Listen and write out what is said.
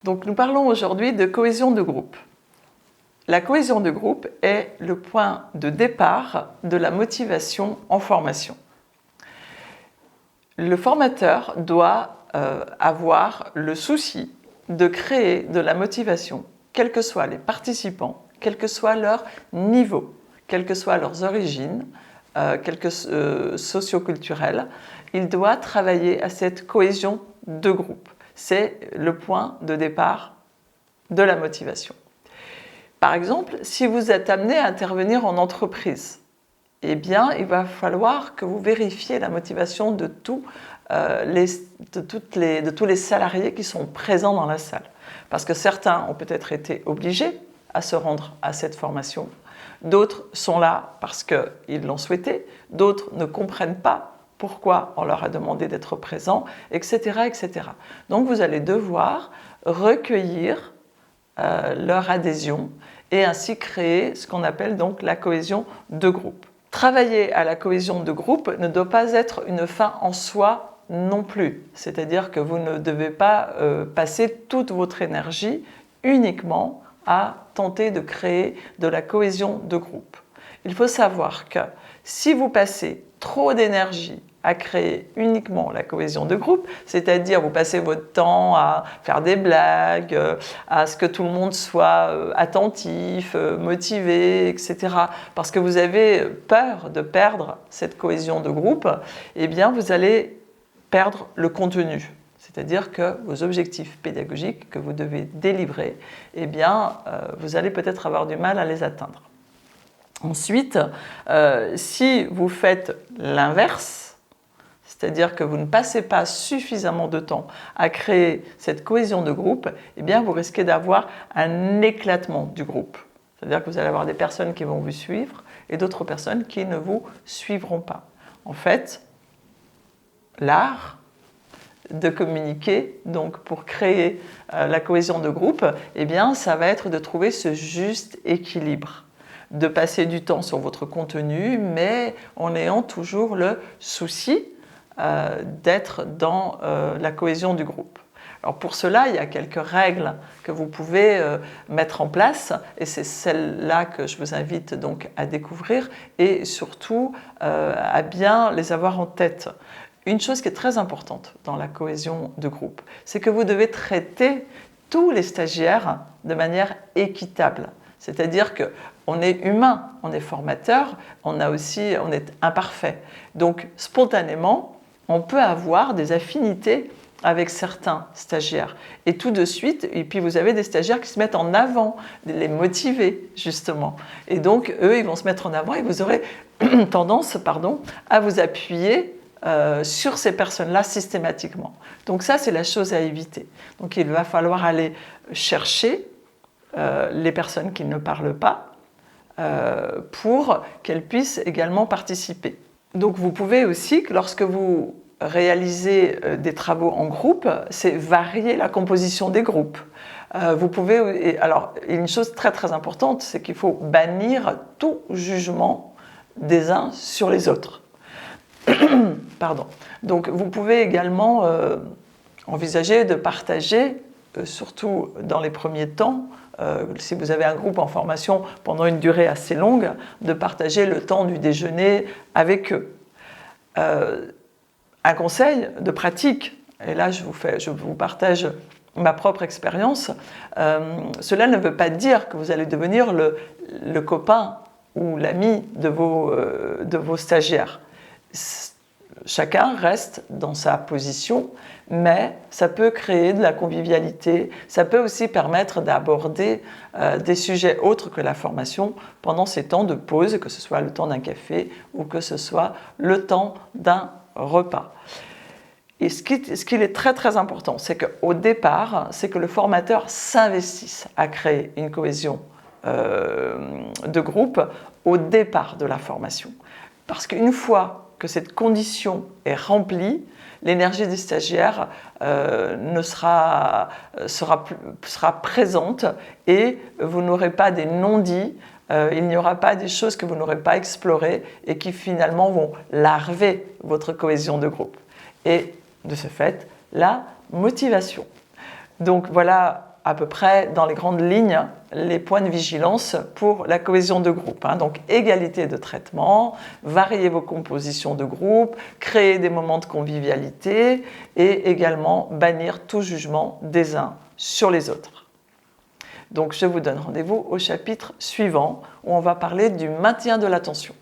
Donc nous parlons aujourd'hui de cohésion de groupe. La cohésion de groupe est le point de départ de la motivation en formation. Le formateur doit avoir le souci de créer de la motivation, quels que soient les participants, quel que soit leur niveau, quelles que soient leurs origines, socioculturelles. Il doit travailler à cette cohésion de groupe. C'est le point de départ de la motivation. Par exemple, si vous êtes amené à intervenir en entreprise, eh bien, il va falloir que vous vérifiez la motivation de tous les salariés qui sont présents dans la salle. Parce que certains ont peut-être été obligés à se rendre à cette formation, d'autres sont là parce qu'ils l'ont souhaité, d'autres ne comprennent pas pourquoi on leur a demandé d'être présents, etc., etc. Donc vous allez devoir recueillir leur adhésion et ainsi créer ce qu'on appelle donc la cohésion de groupe. Travailler à la cohésion de groupe ne doit pas être une fin en soi non plus, c'est-à-dire que vous ne devez pas passer toute votre énergie uniquement à tenter de créer de la cohésion de groupe. Il faut savoir que si vous passez trop d'énergie à créer uniquement la cohésion de groupe, c'est-à-dire vous passez votre temps à faire des blagues, à ce que tout le monde soit attentif, motivé, etc., parce que vous avez peur de perdre cette cohésion de groupe, eh bien vous allez perdre le contenu. C'est-à-dire que vos objectifs pédagogiques que vous devez délivrer, eh bien vous allez peut-être avoir du mal à les atteindre. Ensuite, si vous faites l'inverse, c'est-à-dire que vous ne passez pas suffisamment de temps à créer cette cohésion de groupe, eh bien vous risquez d'avoir un éclatement du groupe. C'est-à-dire que vous allez avoir des personnes qui vont vous suivre et d'autres personnes qui ne vous suivront pas. En fait, l'art de communiquer, donc pour créer la cohésion de groupe, eh bien ça va être de trouver ce juste équilibre, de passer du temps sur votre contenu, mais en ayant toujours le souci d'être dans la cohésion du groupe. Alors pour cela, il y a quelques règles que vous pouvez mettre en place et c'est celles-là que je vous invite donc à découvrir et surtout à bien les avoir en tête. Une chose qui est très importante dans la cohésion de groupe, c'est que vous devez traiter tous les stagiaires de manière équitable. C'est-à-dire qu'on est humain, on est formateur, on est imparfait. Donc spontanément, on peut avoir des affinités avec certains stagiaires. Et tout de suite, et puis vous avez des stagiaires qui se mettent en avant, les motiver justement. Et donc eux, ils vont se mettre en avant et vous aurez tendance à vous appuyer sur ces personnes-là systématiquement. Donc ça, c'est la chose à éviter. Donc il va falloir aller chercher les personnes qui ne parlent pas pour qu'elles puissent également participer. Donc vous pouvez aussi, lorsque vous réalisez des travaux en groupe, c'est varier la composition des groupes. Vous pouvez, alors une chose très très importante, c'est qu'il faut bannir tout jugement des uns sur les autres. Pardon. Donc vous pouvez également envisager de partager, surtout dans les premiers temps, si vous avez un groupe en formation pendant une durée assez longue, de partager le temps du déjeuner avec eux. Un conseil de pratique, et là je vous partage ma propre expérience, cela ne veut pas dire que vous allez devenir le copain ou l'ami de vos stagiaires. Chacun reste dans sa position, mais ça peut créer de la convivialité, ça peut aussi permettre d'aborder des sujets autres que la formation pendant ces temps de pause, que ce soit le temps d'un café ou que ce soit le temps d'un repas. Et ce qui est très très important, c'est qu'au départ, c'est que le formateur s'investisse à créer une cohésion de groupe au départ de la formation. Parce qu'une fois que cette condition est remplie, l'énergie des stagiaires sera présente et vous n'aurez pas des non-dits, il n'y aura pas des choses que vous n'aurez pas explorées et qui finalement vont larver votre cohésion de groupe. Et de ce fait, la motivation. Donc voilà à peu près dans les grandes lignes les points de vigilance pour la cohésion de groupe. Donc égalité de traitement, varier vos compositions de groupe, créer des moments de convivialité et également bannir tout jugement des uns sur les autres. Donc je vous donne rendez-vous au chapitre suivant où on va parler du maintien de l'attention.